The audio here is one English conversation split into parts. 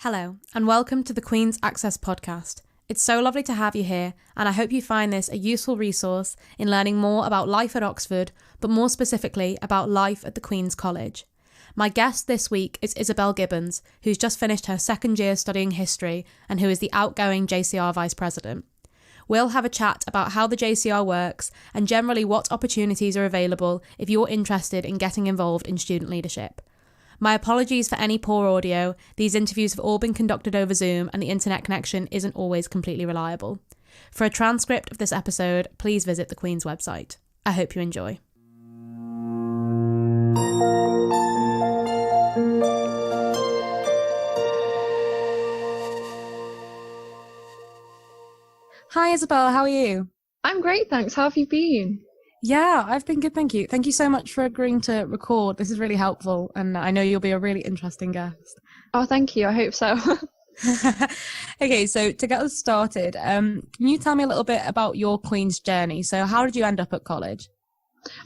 Hello, and welcome to the Queen's Access podcast. It's so lovely to have you here, and I hope you find this a useful resource in learning more about life at Oxford, but more specifically about life at the Queen's College. My guest this week is Isabelle Gibbons, who's just finished her second year studying history and who is the outgoing JCR Vice President. We'll have a chat about how the JCR works and generally what opportunities are available if you're interested in getting involved in student leadership. My apologies for any poor audio. These interviews have all been conducted over Zoom and the internet connection isn't always completely reliable. For a transcript of this episode, please visit the Queen's website. I hope you enjoy. Hi Isabelle, how are you? I'm great, thanks. How have you been? Yeah, I've been good, thank you. Thank you so much for agreeing to record. This is really helpful, and I know you'll be a really interesting guest. Oh, thank you. I hope so. Okay, so to get us started, can you tell me a little bit about your Queen's journey? So how did you end up at college?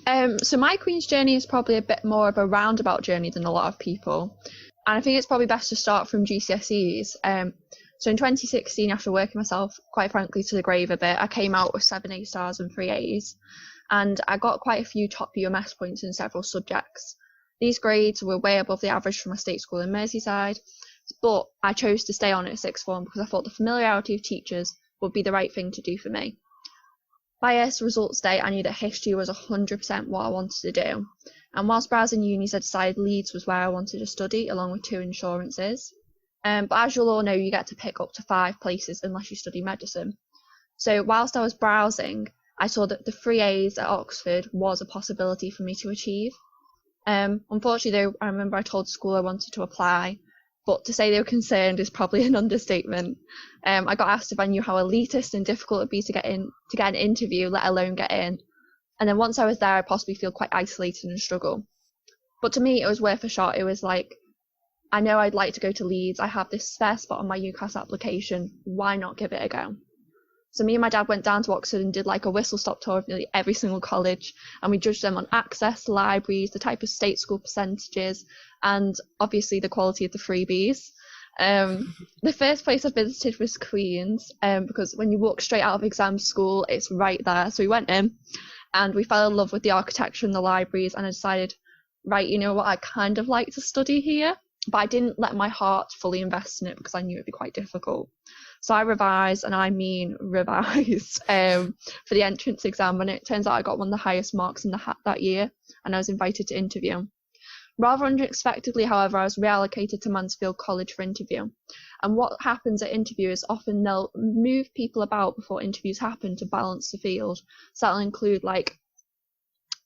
So my Queen's journey is probably a bit more of a roundabout journey than a lot of people. And I think it's probably best to start from GCSEs. So in 2016, after working myself, quite frankly, to the grave a bit, I came out with 7 A stars and 3 A's. And I got quite a few top UMS points in several subjects. These grades were way above the average for my state school in Merseyside, but I chose to stay on at sixth form because I thought the familiarity of teachers would be the right thing to do for me. By S results day, I knew that history was 100% what I wanted to do. And whilst browsing unis, I decided Leeds was where I wanted to study, along with 2 insurances. But as you'll all know, you get to pick up to 5 places unless you study medicine. So whilst I was browsing, I saw that the 3 A's at Oxford was a possibility for me to achieve. Unfortunately, though, I remember I told school I wanted to apply, but to say they were concerned is probably an understatement. I got asked if I knew how elitist and difficult it would be to get an interview, let alone get in. And then once I was there, I'd possibly feel quite isolated and struggle. But to me, it was worth a shot. It was like, I know I'd like to go to Leeds. I have this spare spot on my UCAS application. Why not give it a go? So me and my dad went down to Oxford and did like a whistle-stop tour of nearly every single college, and we judged them on access, libraries, the type of state school percentages, and obviously the quality of the freebies. The first place I visited was Queen's, because when you walk straight out of exam school, it's right there. So we went in, and we fell in love with the architecture and the libraries, and I decided, right, you know what, I kind of like to study here, but I didn't let my heart fully invest in it because I knew it'd be quite difficult. So I revised, and I mean revised, for the entrance exam, and it turns out I got one of the highest marks in the hat that year, and I was invited to interview. Rather unexpectedly, however, I was reallocated to Mansfield College for interview. And what happens at interview is often they'll move people about before interviews happen to balance the field. So that'll include like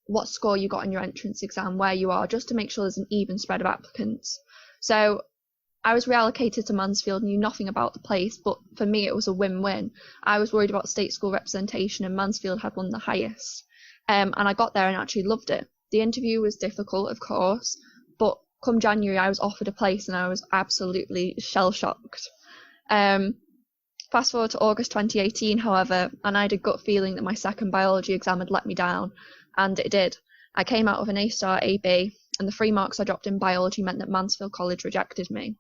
what score you got in your entrance exam, where you are, just to make sure there's an even spread of applicants. So I was reallocated to Mansfield, knew nothing about the place, but for me it was a win-win. I was worried about state school representation, and Mansfield had one of the highest. And I got there and actually loved it. The interview was difficult, of course, but come January I was offered a place and I was absolutely shell-shocked. Fast forward to August 2018, however, and I had a gut feeling that my second biology exam had let me down, and it did. I came out with an A-star AB, and the 3 marks I dropped in biology meant that Mansfield College rejected me.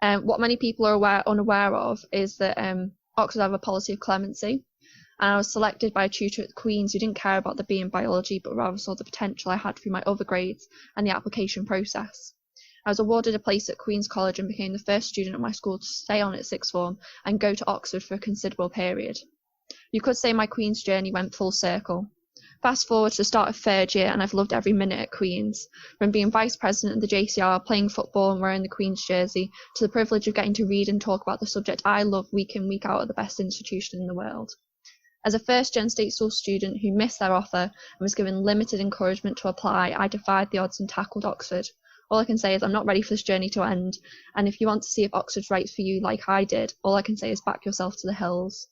What many people are unaware of is that Oxford have a policy of clemency, and I was selected by a tutor at the Queen's who didn't care about the B in biology, but rather saw the potential I had through my other grades and the application process. I was awarded a place at Queen's College and became the first student at my school to stay on at sixth form and go to Oxford for a considerable period. You could say my Queen's journey went full circle. Fast forward to the start of 3rd year, and I've loved every minute at Queen's. From being vice president of the JCR, playing football and wearing the Queen's jersey, to the privilege of getting to read and talk about the subject I love week in, week out at the best institution in the world. As a first-gen state school student who missed their offer and was given limited encouragement to apply, I defied the odds and tackled Oxford. All I can say is I'm not ready for this journey to end, and if you want to see if Oxford's right for you like I did, all I can say is back yourself to the hills.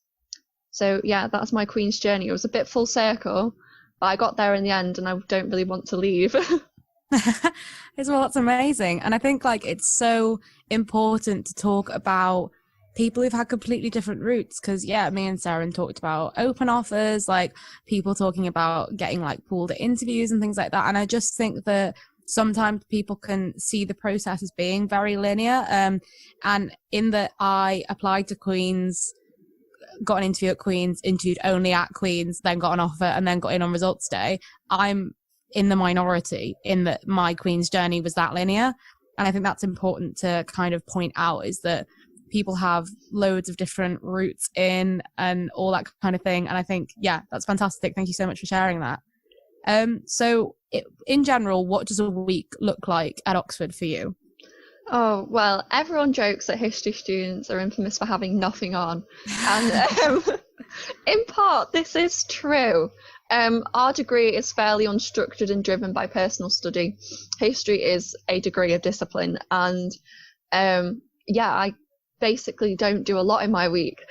So yeah, that's my Queen's journey. It was a bit full circle, but I got there in the end, and I don't really want to leave. Well, that's amazing. And I think like it's so important to talk about people who've had completely different routes, because yeah, me and Sarah talked about open offers, like people talking about getting like pulled at interviews and things like that. And I just think that sometimes people can see the process as being very linear. And in that I applied to Queen's, got an interview at Queen's, interviewed only at Queen's, then got an offer and then got in on results day. I'm in the minority in that my Queen's journey was that linear. And I think that's important to kind of point out, is that people have loads of different routes in and all that kind of thing. And I think, yeah, that's fantastic. Thank you so much for sharing that. In general, what does a week look like at Oxford for you? Oh, well, everyone jokes that history students are infamous for having nothing on. And in part, this is true. Our degree is fairly unstructured and driven by personal study. History is a degree of discipline. And I basically don't do a lot in my week.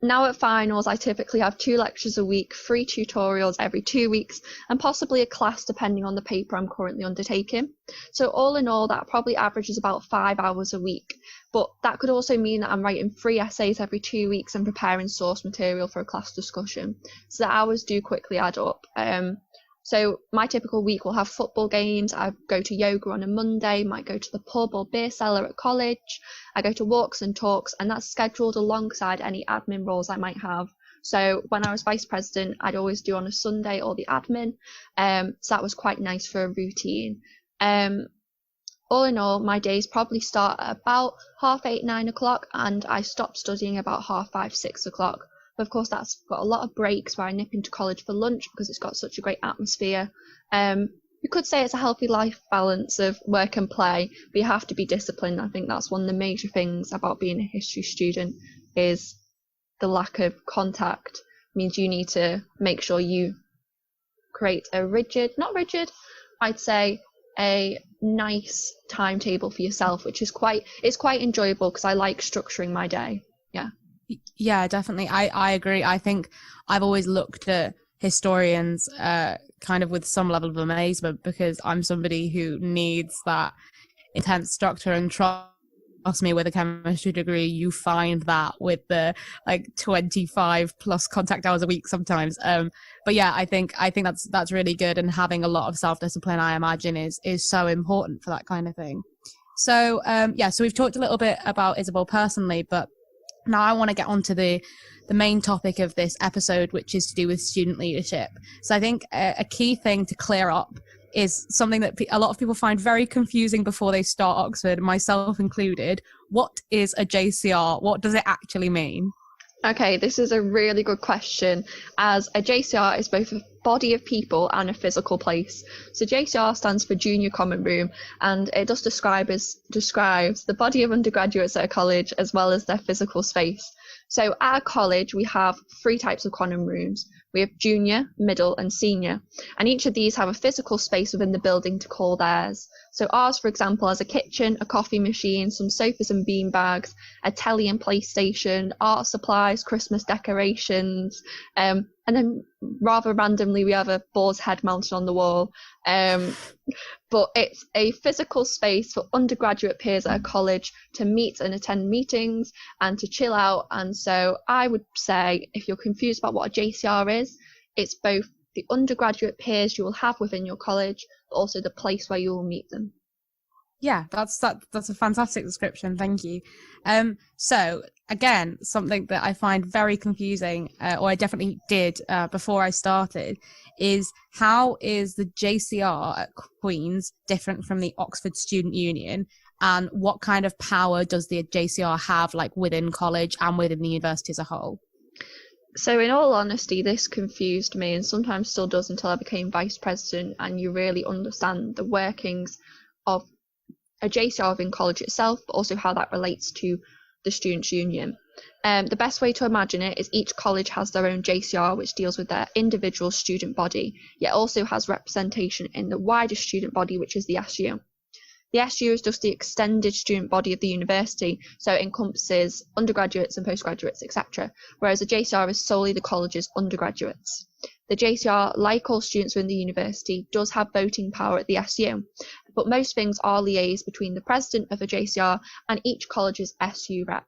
Now at finals, I typically have 2 lectures a week, 3 tutorials every 2 weeks, and possibly a class depending on the paper I'm currently undertaking. So all in all, that probably averages about 5 hours a week. But that could also mean that I'm writing 3 essays every 2 weeks and preparing source material for a class discussion. So the hours do quickly add up. So my typical week will have football games. I go to yoga on a Monday, might go to the pub or beer cellar at college. I go to walks and talks, and that's scheduled alongside any admin roles I might have. So when I was vice president, I'd always do on a Sunday or the admin. So that was quite nice for a routine. All in all, my days probably start at about 8:30, 9 o'clock, and I stop studying about 5:30, 6 o'clock. But of course, that's got a lot of breaks where I nip into college for lunch because it's got such a great atmosphere. You could say it's a healthy life balance of work and play, but you have to be disciplined. I think that's one of the major things about being a history student, is the lack of contact. Means you need to make sure you create a I'd say a nice timetable for yourself, which is quite enjoyable because I like structuring my day. Yeah, definitely. I agree. I think I've always looked at historians kind of with some level of amazement, because I'm somebody who needs that intense structure, and trust me, with a chemistry degree, you find that with the 25 plus contact hours a week sometimes. But yeah, I think that's really good, and having a lot of self-discipline, I imagine, is so important for that kind of thing. So so we've talked a little bit about Isabel personally, but now I want to get on to the main topic of this episode, which is to do with student leadership. So I think a key thing to clear up is something that a lot of people find very confusing before they start Oxford, myself included. What is a JCR? What does it actually mean? Okay, this is a really good question, as a JCR is both a body of people and a physical place. So JCR stands for Junior Common Room, and it does describes the body of undergraduates at a college as well as their physical space. So at a college, we have 3 types of common rooms. We have junior, middle and senior, and each of these have a physical space within the building to call theirs. So ours, for example, has a kitchen, a coffee machine, some sofas and beanbags, a telly and PlayStation, art supplies, Christmas decorations, and then rather randomly we have a boar's head mounted on the wall. But it's a physical space for undergraduate peers at a college to meet and attend meetings and to chill out. And so I would say, if you're confused about what a JCR is, it's both the undergraduate peers you will have within your college, but also the place where you will meet them. Yeah, that's a fantastic description. Thank you. So again, something that I find very confusing, or I definitely did before I started, is how is the JCR at Queen's different from the Oxford Student Union, and what kind of power does the JCR have within college and within the university as a whole? So in all honesty, this confused me, and sometimes still does until I became vice president and you really understand the workings of a JCR within college itself, but also how that relates to the Students' Union. The best way to imagine it is each college has their own JCR, which deals with their individual student body, yet also has representation in the wider student body, which is the SU. The SU is just the extended student body of the university, so it encompasses undergraduates and postgraduates, etc., whereas the JCR is solely the college's undergraduates. The JCR, like all students within the university, does have voting power at the SU, but most things are liaised between the president of the JCR and each college's SU rep.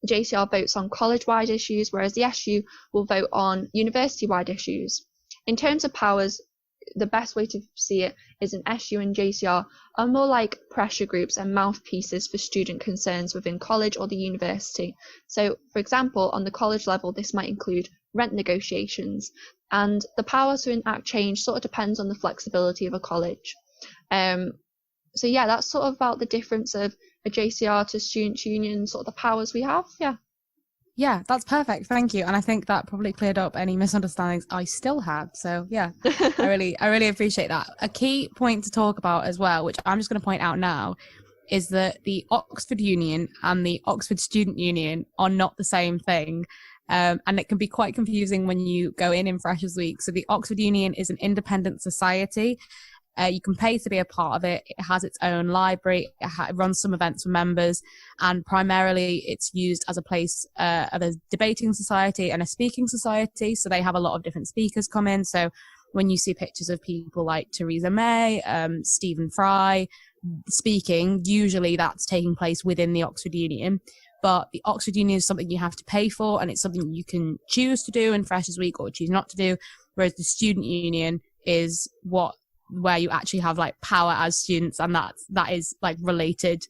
The JCR votes on college-wide issues, whereas the SU will vote on university-wide issues. In terms of powers, the best way to see it is an SU and JCR are more like pressure groups and mouthpieces for student concerns within college or the university. So, for example, on the college level, this might include rent negotiations, and the power to enact change sort of depends on the flexibility of a college. So yeah, that's sort of about the difference of a JCR to student union, sort of the powers we have. Yeah, that's perfect. Thank you. And I think that probably cleared up any misunderstandings I still had. So yeah, I really appreciate that. A key point to talk about as well, which I'm just going to point out now, is that the Oxford Union and the Oxford Student Union are not the same thing. And it can be quite confusing when you go in Freshers Week. So the Oxford Union is an independent society. You can pay to be a part of it. It has its own library. It runs some events for members, and primarily it's used as a place of a debating society and a speaking society. So they have a lot of different speakers come in. So when you see pictures of people like Theresa May, Stephen Fry speaking, usually that's taking place within the Oxford Union. But the Oxford Union is something you have to pay for, and it's something you can choose to do in Freshers Week or choose not to do. Whereas the Student Union is where you actually have like power as students, and that is like related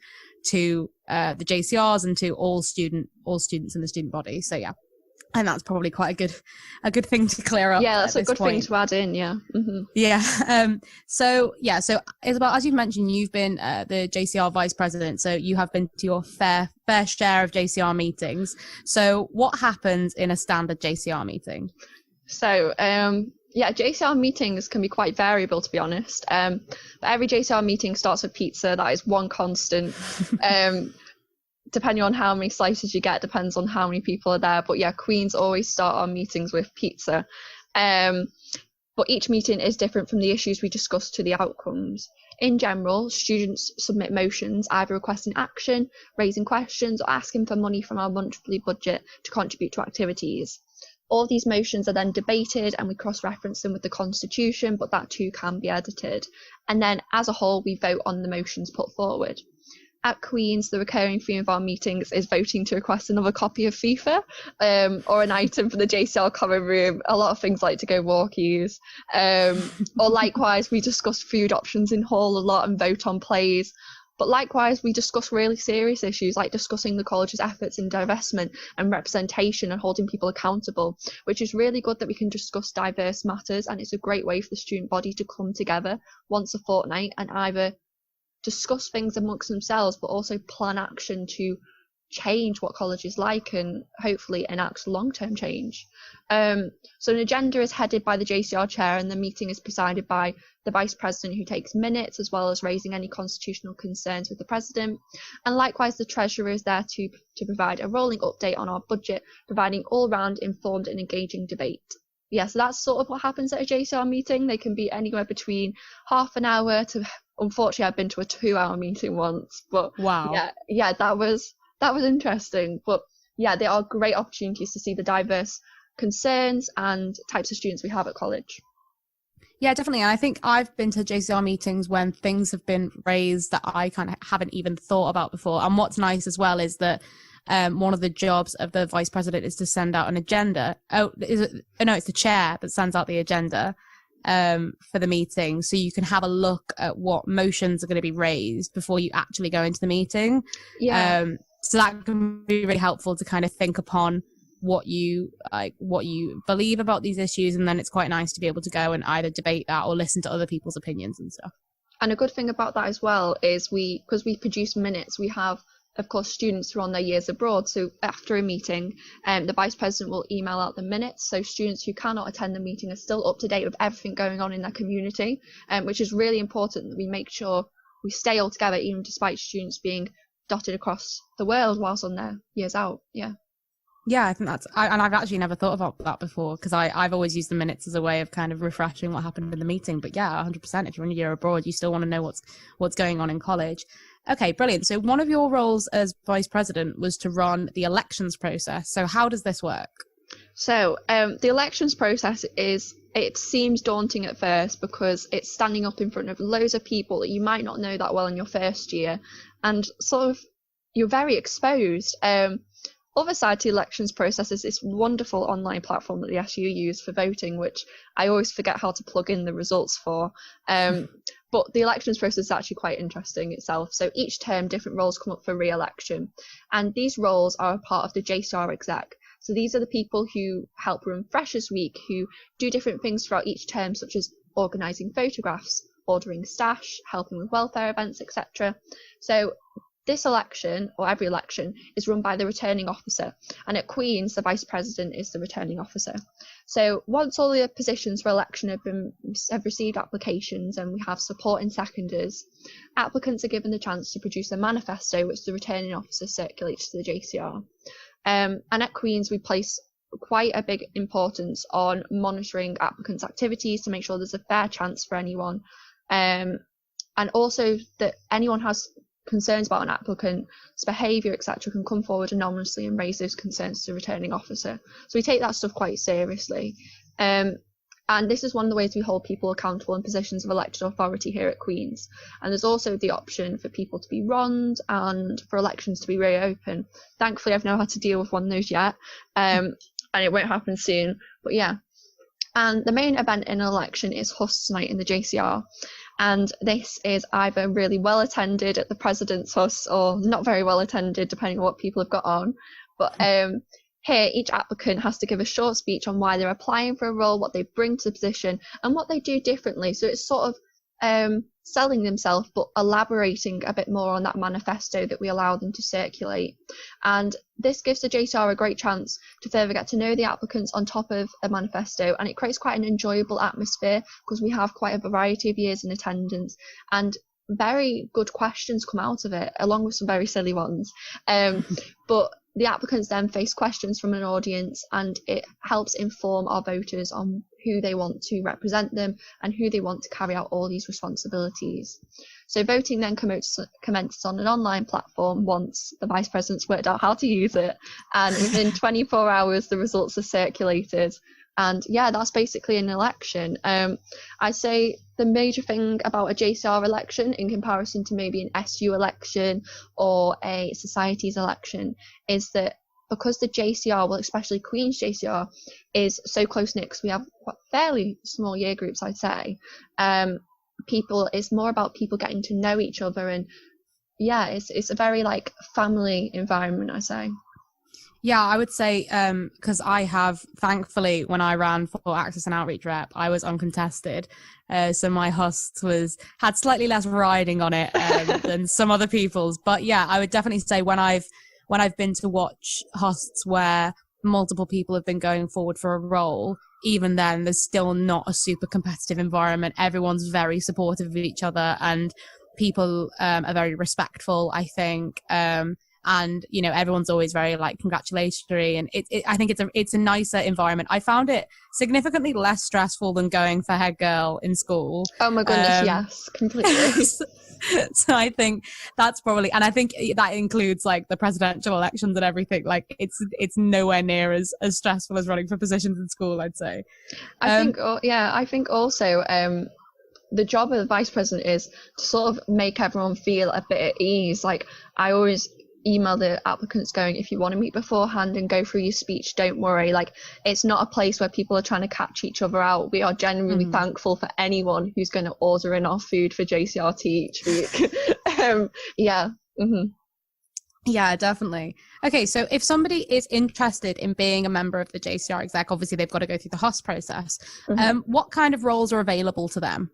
to the JCRs and to all students in the student body. So yeah, and that's probably quite a good thing to clear up. Yeah, that's a good thing to add in. Yeah. Mm-hmm. Yeah. So Isabelle, as you've mentioned, you've been the JCR vice president, so you have been to your fair share of JCR meetings. So what happens in a standard JCR meeting? So yeah, JCR meetings can be quite variable, to be honest. But every JCR meeting starts with pizza. That is one constant. Depending on how many slices you get, depends on how many people are there. But yeah, Queens always start our meetings with pizza. But each meeting is different from the issues we discuss to the outcomes. In general, students submit motions, either requesting action, raising questions, or asking for money from our monthly budget to contribute to activities. All these motions are then debated and we cross-reference them with the Constitution, but that too can be edited. And then as a whole, we vote on the motions put forward. At Queen's, the recurring theme of our meetings is voting to request another copy of FIFA, or an item for the JCR common room. A lot of things like to go walkies. Or likewise, we discuss food options in hall a lot and vote on plays. But likewise, we discuss really serious issues like discussing the college's efforts in divestment and representation and holding people accountable, which is really good that we can discuss diverse matters, and it's a great way for the student body to come together once a fortnight and either discuss things amongst themselves but also plan action to change what college is like and hopefully enact long-term change. So an agenda is headed by the JCR chair, and the meeting is presided by the vice president, who takes minutes as well as raising any constitutional concerns with the president. And likewise, the treasurer is there to provide a rolling update on our budget, providing all-round informed and engaging debate. Yeah, so that's sort of what happens at a JCR meeting. They can be anywhere between half an hour to, unfortunately, I've been to a 2-hour meeting once, but wow. Yeah, that was interesting. But yeah, they are great opportunities to see the diverse concerns and types of students we have at college. Yeah, definitely. And I think I've been to JCR meetings when things have been raised that I kind of haven't even thought about before. And what's nice as well is that one of the jobs of the vice president is to send out an agenda. It's the chair that sends out the agenda for the meeting, so you can have a look at what motions are going to be raised before you actually go into the meeting. Yeah. So that can be really helpful to kind of think upon what you believe about these issues, and then it's quite nice to be able to go and either debate that or listen to other people's opinions and stuff. And a good thing about that as well is because we produce minutes, we have, of course, students who are on their years abroad. So after a meeting, the vice president will email out the minutes, so students who cannot attend the meeting are still up to date with everything going on in their community, which is really important that we make sure we stay all together, even despite students being dotted across the world whilst on their years out. Yeah, I think and I've actually never thought about that before, because I've always used the minutes as a way of kind of refreshing what happened in the meeting. But yeah, 100%, if you're on a year abroad, you still want to know what's going on in college. Okay, brilliant. So one of your roles as vice president was to run the elections process. So how does this work? So the elections process it seems daunting at first, because it's standing up in front of loads of people that you might not know that well in your first year, and sort of you're very exposed. other side to the elections process is this wonderful online platform that the SU use for voting, which I always forget how to plug in the results for. But the elections process is actually quite interesting itself. So each term, different roles come up for re-election. And these roles are a part of the JCR exec. So these are the people who help run Freshers Week, who do different things throughout each term, such as organising photographs, ordering stash, helping with welfare events, etc. So this election, or every election, is run by the returning officer, and at Queen's the vice president is the returning officer. So once all the positions for election have received applications and we have supporting seconders, applicants are given the chance to produce a manifesto which the returning officer circulates to the JCR. And at Queen's we place quite a big importance on monitoring applicants' activities to make sure there's a fair chance for anyone, and also that anyone has concerns about an applicant's behaviour, etc., can come forward anonymously and raise those concerns to the returning officer. So we take that stuff quite seriously. And this is one of the ways we hold people accountable in positions of elected authority here at Queen's. And there's also the option for people to be wronged and for elections to be reopened. Thankfully, I've never had to deal with one of those yet, and it won't happen soon. But yeah. And the main event in an election is Hust's Night in the JCR. And this is either really well attended at the President's Hus or not very well attended, depending on what people have got on. But here, each applicant has to give a short speech on why they're applying for a role, what they bring to the position, and what they do differently. So it's sort of selling themselves, but elaborating a bit more on that manifesto that we allow them to circulate. And this gives the JCR a great chance to further get to know the applicants on top of a manifesto, and it creates quite an enjoyable atmosphere because we have quite a variety of years in attendance, and very good questions come out of it, along with some very silly ones. But the applicants then face questions from an audience, and it helps inform our voters on who they want to represent them and who they want to carry out all these responsibilities. So voting then commences on an online platform once the Vice President's worked out how to use it, and within 24 hours the results are circulated. And yeah, that's basically an election. I'd say the major thing about a JCR election in comparison to maybe an SU election or a societies election is that because the JCR, well, especially Queen's JCR, is so close-knit, because we have fairly small year groups, I'd say, it's more about people getting to know each other, and yeah, it's a very like family environment, I say. Yeah, I would say because I have, thankfully, when I ran for Access and Outreach Rep, I was uncontested. So my Hust had slightly less riding on it than some other people's. But yeah, I would definitely say when I've been to watch Husts where multiple people have been going forward for a role, even then there's still not a super competitive environment. Everyone's very supportive of each other, and people are very respectful, I think. And you know, everyone's always very like congratulatory, and I think it's a nicer environment. I found it significantly less stressful than going for head girl in school. Oh my goodness, yes, completely. So I think that's probably, and I think that includes like the presidential elections and everything. Like it's nowhere near as stressful as running for positions in school, I'd say. I think also the job of the vice president is to sort of make everyone feel a bit at ease. Like I always email the applicants going, if you want to meet beforehand and go through your speech, don't worry. Like it's not a place where people are trying to catch each other out. We are genuinely thankful for anyone who's going to order in our food for JCRT each week. Yeah, definitely. Okay, so if somebody is interested in being a member of the JCR exec, obviously they've got to go through the HOS process. What kind of roles are available to them?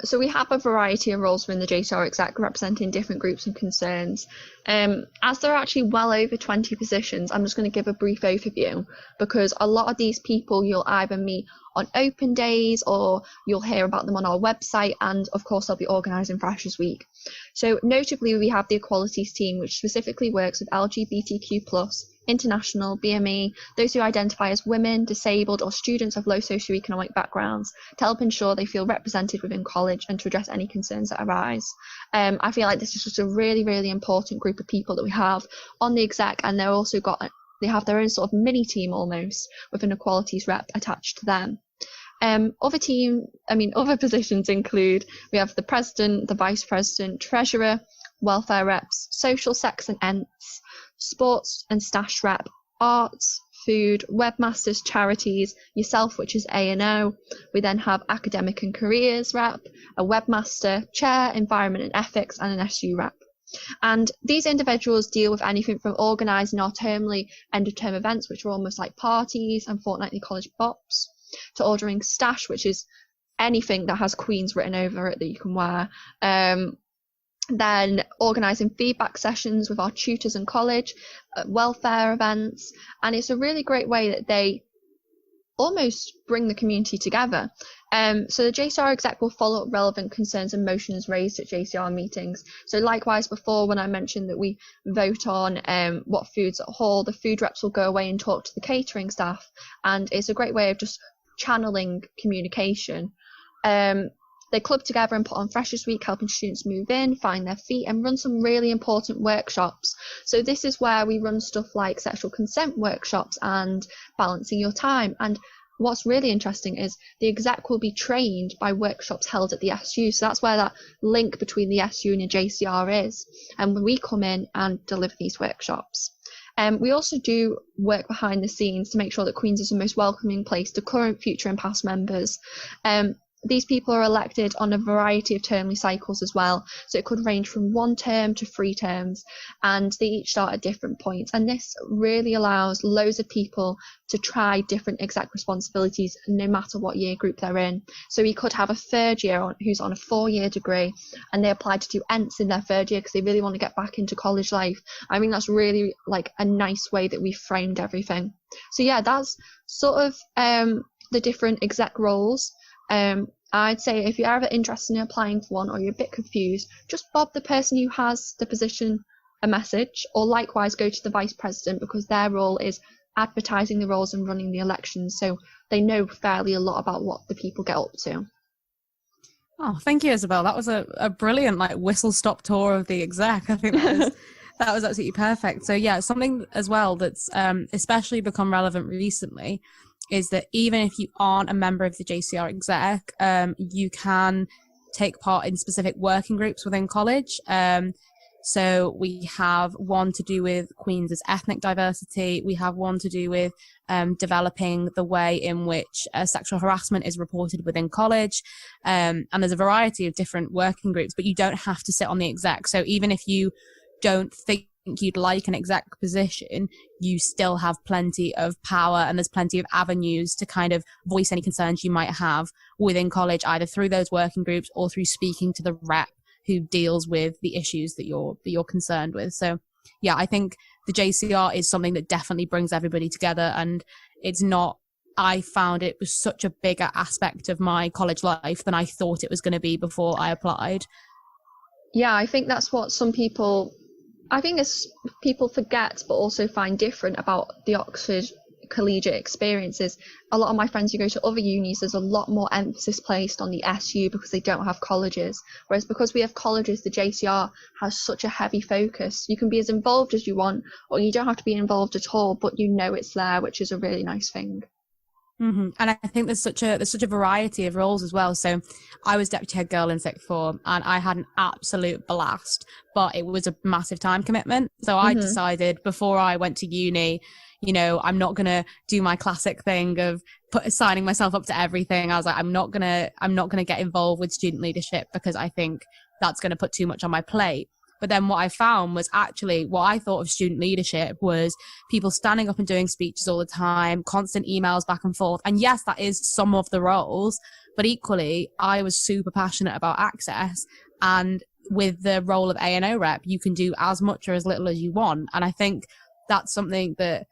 So we have a variety of roles within the JCR exec representing different groups and concerns. As there are actually well over 20 positions, I'm just going to give a brief overview, because a lot of these people you'll either meet on open days or you'll hear about them on our website, and of course they'll be organising Freshers Week. So notably we have the Equalities team, which specifically works with LGBTQ+, international, BME, those who identify as women, disabled or students of low socioeconomic backgrounds, to help ensure they feel represented within college and to address any concerns that arise. I feel like this is just a really, really important group of people that we have on the exec, and they're also they have their own sort of mini team almost with an equalities rep attached to them. Other positions include, we have the president, the vice president, treasurer, welfare reps, social, sex and ents, sports and stash rep, arts, food, webmasters, charities, yourself, which is A&O. We then have academic and careers rep, a webmaster, chair, environment and ethics, and an SU rep. And these individuals deal with anything from organising our termly end of term events, which are almost like parties and fortnightly college bops, to ordering stash, which is anything that has Queens written over it that you can wear. Then organising feedback sessions with our tutors in college, welfare events, and it's a really great way that they almost bring the community together. So the JCR exec will follow up relevant concerns and motions raised at JCR meetings. So likewise before, when I mentioned that we vote on what foods at hall, the food reps will go away and talk to the catering staff, and it's a great way of just channeling communication. They club together and put on Freshers Week, helping students move in, find their feet, and run some really important workshops. So this is where we run stuff like sexual consent workshops and balancing your time. And what's really interesting is the exec will be trained by workshops held at the SU. So that's where that link between the SU and the JCR is. And when we come in and deliver these workshops. We also do work behind the scenes to make sure that Queen's is the most welcoming place to current, future and past members. These people are elected on a variety of termly cycles as well, so it could range from 1 term to 3 terms, and they each start at different points, and this really allows loads of people to try different exec responsibilities no matter what year group they're in. So we could have a third year who's on a 4-year degree and they apply to do ENTs in their third year because they really want to get back into college life. I mean, that's really like a nice way that we've framed everything. So yeah, that's sort of the different exec roles. I'd say if you're ever interested in applying for one or you're a bit confused, just bob the person who has the position a message, or likewise go to the vice president, because their role is advertising the roles and running the elections, so they know fairly a lot about what the people get up to. Oh, thank you, Isabel. That was a brilliant whistle-stop tour of the exec. I think that was absolutely perfect. So yeah, something as well that's especially become relevant recently is that even if you aren't a member of the JCR exec, you can take part in specific working groups within college. So we have one to do with Queen's ethnic diversity. We have one to do with developing the way in which sexual harassment is reported within college. And there's a variety of different working groups, but you don't have to sit on the exec. So even if you don't think you'd like an exec position, you still have plenty of power, and there's plenty of avenues to kind of voice any concerns you might have within college, either through those working groups or through speaking to the rep who deals with the issues that you're concerned with. So yeah, I think the JCR is something that definitely brings everybody together, and I found it was such a bigger aspect of my college life than I thought it was going to be before I applied. Yeah, I think that's what people forget but also find different about the Oxford collegiate experiences. A lot of my friends who go to other unis, there's a lot more emphasis placed on the SU because they don't have colleges, whereas because we have colleges, the JCR has such a heavy focus. You can be as involved as you want, or you don't have to be involved at all, but you know it's there, which is a really nice thing. Mm-hmm. And I think there's such a variety of roles as well. So I was deputy head girl in sixth form, and I had an absolute blast, but it was a massive time commitment. So I decided before I went to uni, I'm not going to do my classic thing of signing myself up to everything. I was like, I'm not going to get involved with student leadership because I think that's going to put too much on my plate. But then what I found was actually what I thought of student leadership was people standing up and doing speeches all the time, constant emails back and forth. And yes, that is some of the roles, but equally, I was super passionate about access. And with the role of A&O rep, you can do as much or as little as you want. And I think that's something that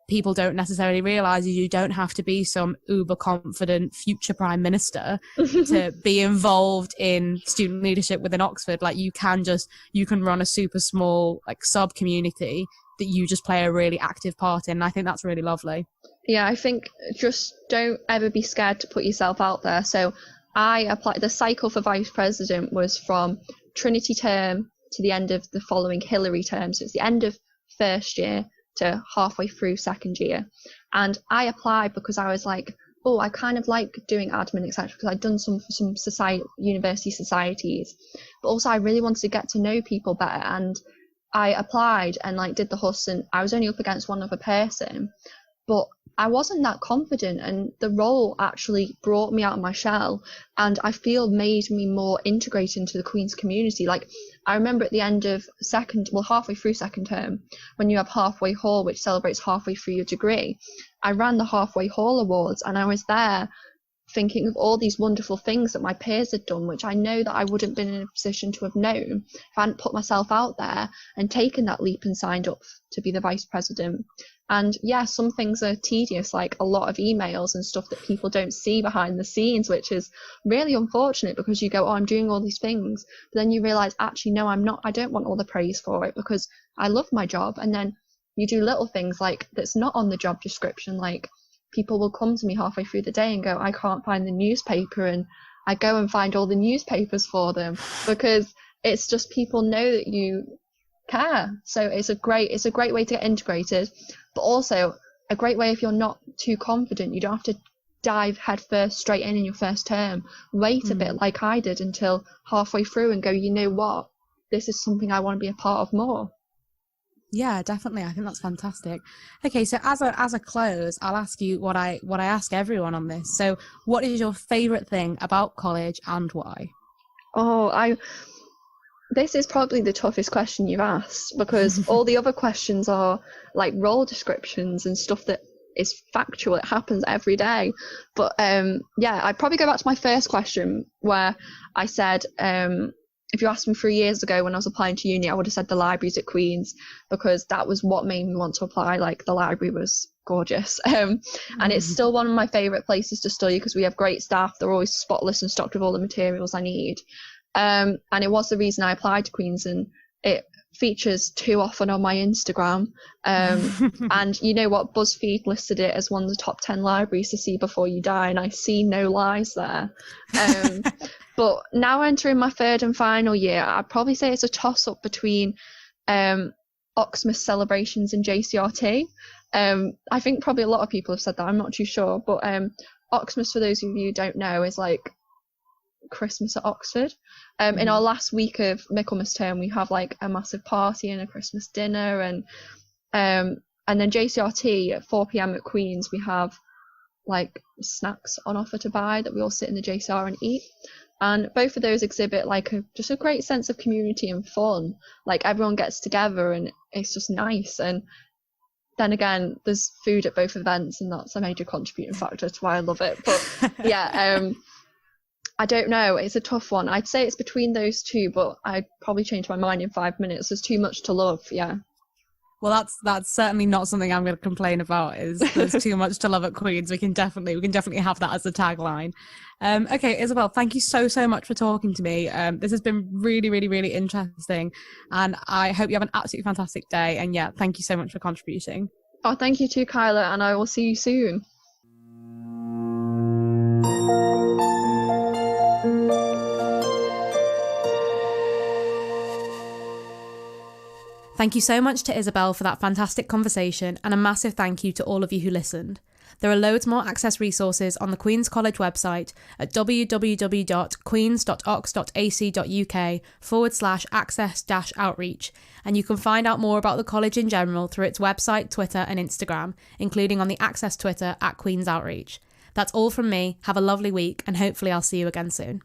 people don't necessarily realize is you don't have to be some uber confident future prime minister to be involved in student leadership within Oxford. Like you can run a super small sub community that you just play a really active part in. And I think that's really lovely. Yeah, I think just don't ever be scared to put yourself out there. So I applied, the cycle for vice president was from Trinity term to the end of the following Hillary term. So it's the end of first year to halfway through second year, and I applied because I was like, oh, I kind of like doing admin, etc., because I'd done some university societies, but also I really wanted to get to know people better. And I applied and like did the HUS, and I was only up against one other person, but I wasn't that confident, and the role actually brought me out of my shell, and I feel made me more integrated into the Queen's community. Like, I remember at the end of halfway through second term, when you have halfway hall, which celebrates halfway through your degree, I ran the halfway hall awards, and I was there thinking of all these wonderful things that my peers had done, which I know that I wouldn't have been in a position to have known if I hadn't put myself out there and taken that leap and signed up to be the vice president. And yeah, some things are tedious, like a lot of emails and stuff that people don't see behind the scenes, which is really unfortunate, because you go, oh, I'm doing all these things, but then you realise, actually, no, I'm not. I don't want all the praise for it, because I love my job. And then you do little things like that's not on the job description, like people will come to me halfway through the day and go, I can't find the newspaper, and I go and find all the newspapers for them, because it's just people know that you care. So it's a great way to get integrated, but also a great way if you're not too confident. You don't have to dive headfirst straight in your first term. Wait a bit, like I did, until halfway through and go, you know what, this is something I want to be a part of more. Yeah, definitely. I think that's fantastic. Okay, so as a close, I'll ask you what I ask everyone on this. So what is your favourite thing about college and why? This is probably the toughest question you've asked, because all the other questions are like role descriptions and stuff that is factual. It happens every day. But I'd probably go back to my first question, where I said, if you asked me 3 years ago when I was applying to uni, I would have said the libraries at Queen's, because that was what made me want to apply. Like, the library was gorgeous. And it's still one of my favourite places to study, because we have great staff. They're always spotless and stocked with all the materials I need. And it was the reason I applied to Queen's, and it features too often on my Instagram. And you know what? BuzzFeed listed it as one of the top 10 libraries to see before you die, and I see no lies there. But now entering my third and final year, I'd probably say it's a toss-up between Oxmas celebrations and JCRT. I think probably a lot of people have said that, I'm not too sure, but Oxmas, for those of you who don't know, is like Christmas at Oxford. In our last week of Michaelmas term, we have like a massive party and a Christmas dinner, and then JCRT at 4 p.m. at Queen's, we have like snacks on offer to buy that we all sit in the JCR and eat. And both of those exhibit like just a great sense of community and fun. Like, everyone gets together and it's just nice. And then again, there's food at both events, and that's a major contributing factor to why I love it. But yeah, I don't know. It's a tough one. I'd say it's between those two, but I'd probably change my mind in 5 minutes. There's too much to love. Yeah. Well, that's certainly not something I'm going to complain about. Is there's too much to love at Queen's. We can definitely have that as a tagline. Okay, Isabelle, thank you so much for talking to me. This has been really, really, really interesting, and I hope you have an absolutely fantastic day. And yeah, thank you so much for contributing. Oh, thank you too, Kyla, and I will see you soon. Thank you so much to Isabelle for that fantastic conversation, and a massive thank you to all of you who listened. There are loads more Access resources on the Queen's College website at www.queens.ox.ac.uk/access-outreach, and you can find out more about the college in general through its website, Twitter and Instagram, including on the Access Twitter @Queen's Outreach. That's all from me. Have a lovely week, and hopefully I'll see you again soon.